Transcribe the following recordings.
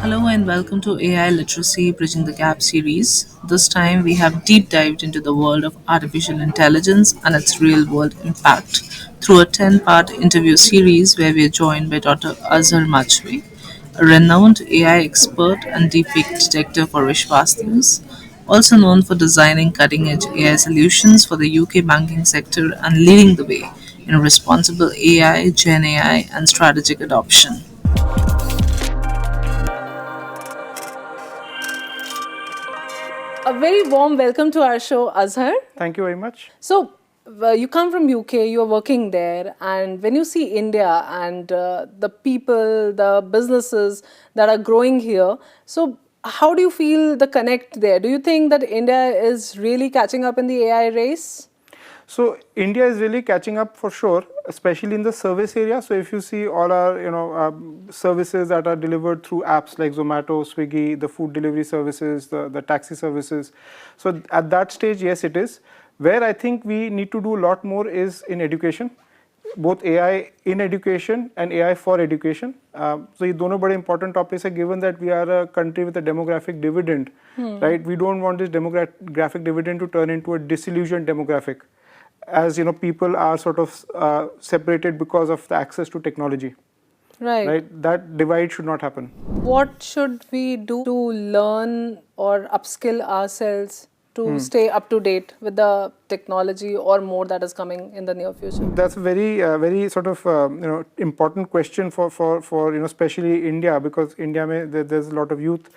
Hello and welcome to AI Literacy Bridging the Gap series. This time we have deep dived into the world of artificial intelligence and its real world impact through a 10-part interview series where we are joined by Dr. Azhar Machwi, a renowned AI expert and deepfake detector for Vishwas, also known for designing cutting edge AI solutions for the UK banking sector and leading the way in responsible AI, Gen AI, and strategic adoption. A very warm welcome to our show, Azhar. Thank you very much. So, you come from UK, you're working there, and when you see India and the people, the businesses that are growing here, so how do you feel the connect there? Do you think that India is really catching up in the AI race? So India is really catching up for sure, especially in the service area. So if you see all our services that are delivered through apps like Zomato, Swiggy, the food delivery services, the taxi services. So at that stage, yes, it is. Where I think we need to do a lot more is in education, both AI in education and AI for education. So ये दोनों बड़े important topics are, given that we are a country with a demographic dividend, right? We don't want this demographic dividend to turn into a disillusioned demographic, as you know, people are sort of separated because of the access to technology. Right. That divide should not happen. What should we do to learn or upskill ourselves to stay up to date with the technology or more that is coming in the near future? That's a very sort of important question for especially India, because India there's a lot of youth.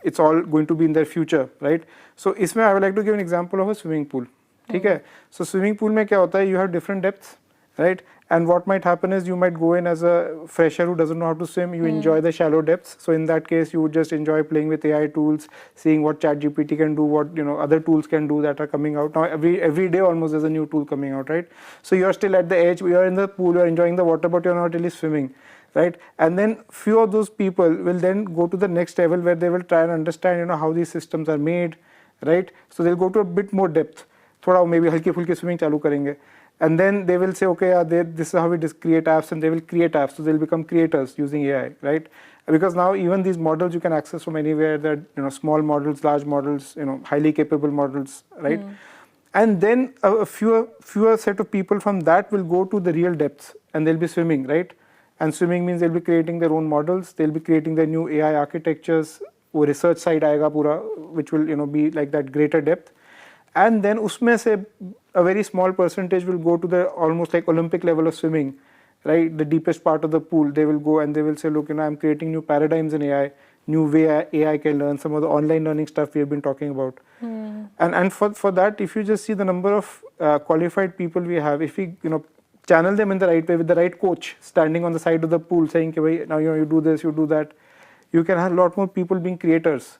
It's all going to be in their future, right? So इसमें I would like to give an example of a swimming pool. ठीक है? So swimming pool में क्या होता है? You have different depths, right? And what might happen is you might go in as a fresher who doesn't know how to swim. You enjoy the shallow depths. So in that case, you would just enjoy playing with AI tools, seeing what ChatGPT can do, what other tools can do that are coming out now. Every day almost there's a new tool coming out, right? So you're still at the edge. You're in the pool. You're enjoying the water, but you're not really swimming, right? And then few of those people will then go to the next level where they will try and understand how these systems are made, right? So they'll go to a bit more depth. थोड़ा maybe हल्की फुल्की swimming चालू करेंगे. And then they will say, okay, this is how we create apps, and they will create apps. So they'll become creators using AI, right? Because now even these models you can access from anywhere. That small models, large models, highly capable models, right? And then a fewer set of people from that will go to the real depths, and they'll be swimming, right? And swimming means they'll be creating their own models. They'll be creating their new AI architectures. वो research side आएगा पूरा, which will be like that greater depth. And then उसमें से a very small percentage will go to the almost like Olympic level of swimming, right? The deepest part of the pool. They will go and they will say, look, I'm creating new paradigms in AI, new way AI can learn, some of the online learning stuff we have been talking about. And for that, if you just see the number of qualified people we have, if we channel them in the right way with the right coach standing on the side of the pool saying, okay, now you do this, you do that, you can have a lot more people being creators.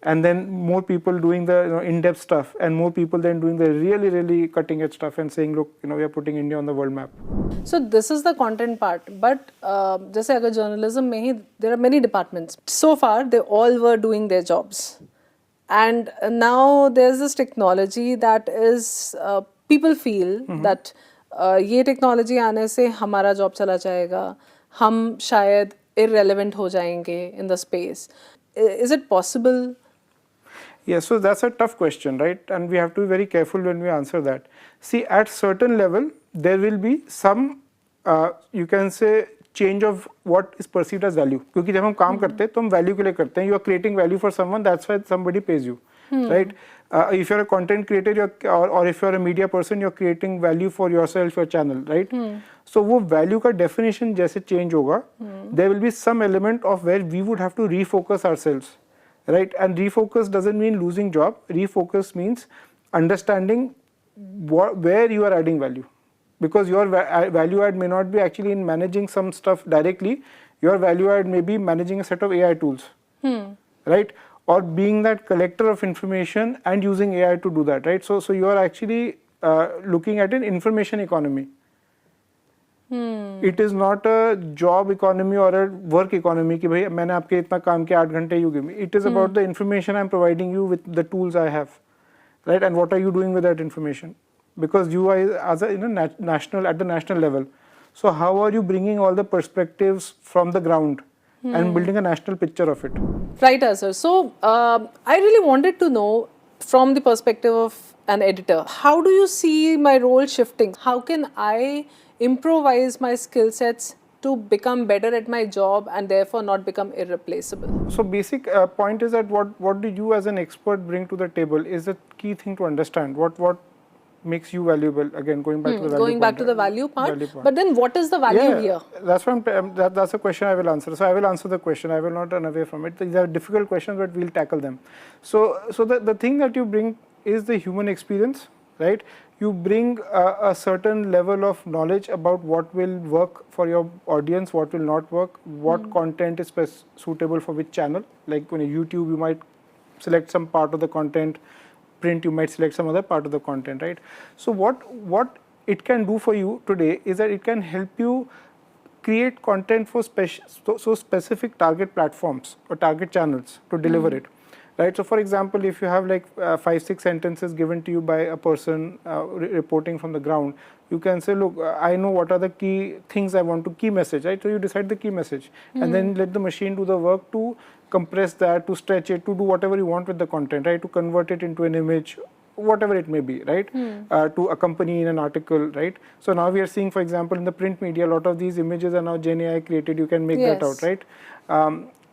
And then more people doing the in-depth stuff, and more people then doing the really cutting-edge stuff and saying, look, we are putting India on the world map. So this is the content part, but जैसे अगर journalism में ही there are many departments. So far, they all were doing their jobs, and now there's this technology that is people feel that ये technology आने से हमारा job चला जाएगा, हम शायद irrelevant हो जाएंगे in the space. Is it possible? Yeah, so that's a tough question, right? And we have to be very careful when we answer that. See, at certain level, there will be some, you can say, change of what is perceived as value. क्योंकि जब हम काम करते हैं तो हम value के लिए करते हैं. You are creating value for someone, that's why somebody pays you, right? If you're a content creator or if you're a media person, you're creating value for yourself, your channel, right? So वो value का definition जैसे change होगा, there will be some element of where we would have to refocus ourselves. Right, and refocus doesn't mean losing job. Refocus means understanding where you are adding value, because your value add may not be actually in managing some stuff directly. Your value add may be managing a set of AI tools, right, or being that collector of information and using AI to do that, right? So you are actually looking at an information economy. It is not a job economy or a work economy कि भाई मैंने आपके इतना काम किया 8 घंटे you give me. It is about the information I'm providing you with the tools I have, right? And what are you doing with that information? Because you are as a national at the national level. So how are you bringing all the perspectives from the ground and building a national picture of it. Right, sir. So, I really wanted to know from the perspective of an editor, how do you see my role shifting? How can I improvise my skill sets to become better at my job and therefore not become irreplaceable? So basic point is that what do you as an expert bring to the table is the key thing to understand. What makes you valuable? Again, going back to the value Going back point, to the value part. value point. But then what is the value Yeah, here? that's what that's a question I will answer. So I will answer the question. I will not run away from it. These are difficult questions, but we'll tackle them. So the thing that you bring is the human experience, right? You bring a certain level of knowledge about what will work for your audience, what will not work, what content is suitable for which channel. Like on YouTube, you might select some part of the content. Print, you might select some other part of the content, right? So what it can do for you today is that it can help you create content for specific target platforms or target channels to deliver it, right? So for example, if you have like 5-6 sentences given to you by a person reporting from the ground, you can say, look, I know what are the key things I want to key message, right? So you decide the key message and then let the machine do the work to compress that, to stretch it, to do whatever you want with the content, right? To convert it into an image, whatever it may be, right? To accompany in an article, right? So now we are seeing, for example, in the print media, a lot of these images are now Gen AI created. You can make that out, right?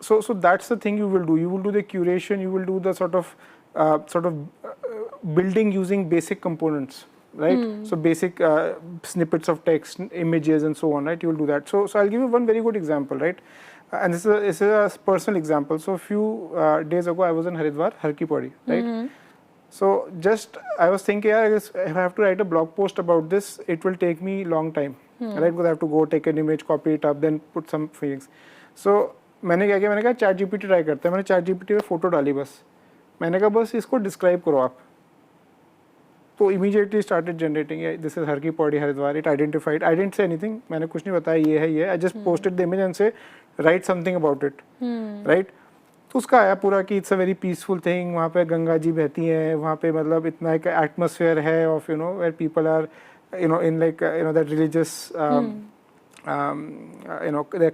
So that's the thing you will do. You will do the curation. You will do the sort of building using basic components, right? So basic snippets of text, images, and so on, right? You will do that. So I'll give you one very good example, right? And this is a personal example. So a few days ago, I was in Haridwar, Har Ki Pauri, right? So just I was thinking, yeah, I guess if I have to write a blog post about this, it will take me long time, right? Because I have to go take an image, copy it up, then put some things. So मैंने क्या किया, मैंने कहा chat GPT try करते हैं. मैंने chat GPT में photo डाली बस. मैंने कहा बस इसको डिस्क्राइब करो आप. तो immediately started generating. Yeah, this is Har Ki Pauri, Haridwar. It identified. I didn't say anything. मैंने कुछ नहीं बताया ये है ये. I just posted the image and say write something about it, right? तो उसका आया पूरा कि it's a very peaceful thing. वहाँ पे गंगा जी बहती हैं. वहाँ पे मतलब इतना एक एटमोसफेयर है of where people are in like that religious the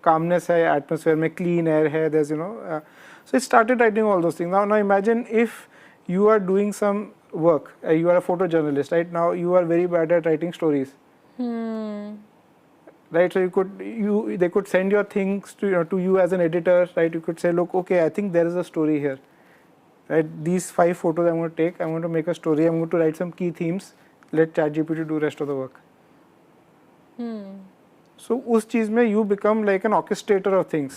calmness hai atmosphere mein, clean air hai, there's so it started writing all those things. Now imagine if you are doing some work, you are a photojournalist, right? Now you are very bad at writing stories, right? So they could send your things to you as an editor, right? You could say, look, okay, I think there is a story here, right? These 5 photos I'm going to take, I'm going to make a story, I'm going to write some key themes, let ChatGPT do rest of the work. So उस चीज़ में you become like an orchestrator of things,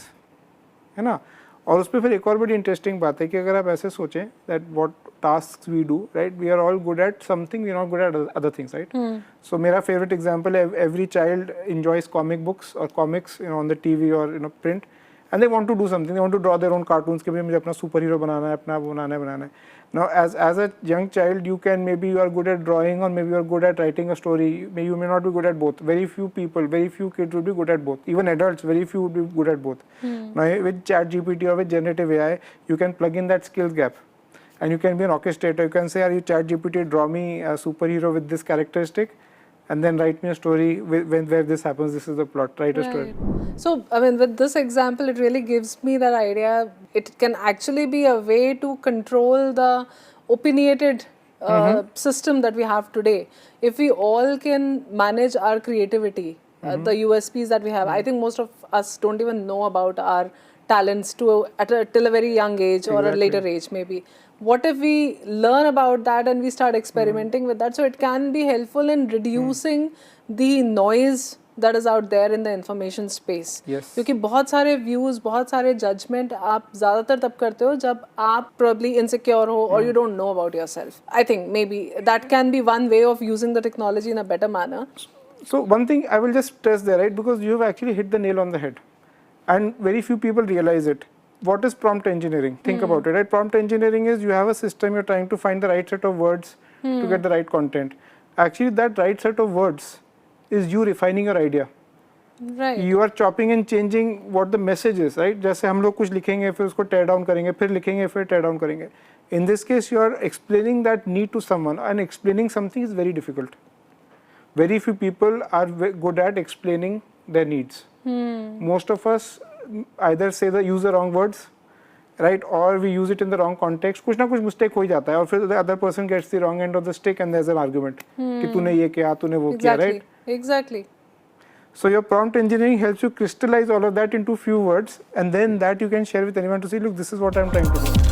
है ना? और उस पर फिर एक और बड़ी इंटरेस्टिंग बात है कि अगर आप ऐसे सोचें that what tasks we do, right? We are all good at something, we are not good at other things, right? So मेरा favorite example है, every child enjoys comic books or comics, on the TV or print, and they want to do something. They want to draw their own cartoons कि भाई मुझे अपना superhero बनाना है, अपना वो बनाना है. Now, as a young child, you are good at drawing, or maybe you are good at writing a story. Maybe you may not be good at both. Very few kids will be good at both. Even adults, very few would be good at both. Now, with ChatGPT or with generative AI, you can plug in that skills gap, and you can be an orchestrator. You can say, "Are you ChatGPT, draw me a superhero with this characteristic, and then write me a story where this happens. This is the plot. Write a story." So, I mean, with this example, it really gives me that idea. It can actually be a way to control the opinionated system that we have today. If we all can manage our creativity, the USPs that we have, I think most of us don't even know about our talents till a very young age or a later age, maybe. What if we learn about that and we start experimenting with that? So it can be helpful in reducing the noise that is out there in the information space. Yes. क्योंकि बहुत सारे views, बहुत सारे judgment आप ज़्यादातर तब करते हो जब आप probably insecure हो or you don't know about yourself. I think maybe that can be one way of using the technology in a better manner. So one thing I will just stress there, right? Because you have actually hit the nail on the head, and very few people realize it. What is prompt engineering? Think about it, right? Prompt engineering is you have a system, you're trying to find the right set of words to get the right content. Actually, that right set of words is you refining your idea. Right. You are chopping and changing what the message is, right? जैसे हम लोग कुछ लिखेंगे फिर उसको tear down करेंगे फिर लिखेंगे फिर tear down करेंगे. In this case, you are explaining that need to someone, and explaining something is very difficult. Very few people are good at explaining their needs. Most of us either use the wrong words, right, or we use it in the wrong context. कुछ ना कुछ mistake हो ही जाता है और फिर the other person gets the wrong end of the stick and there's an argument कि तूने ये किया, तूने वो किया, right? Exactly. So your prompt engineering helps you crystallize all of that into few words, and then that you can share with anyone to see, look, this is what I'm trying to do.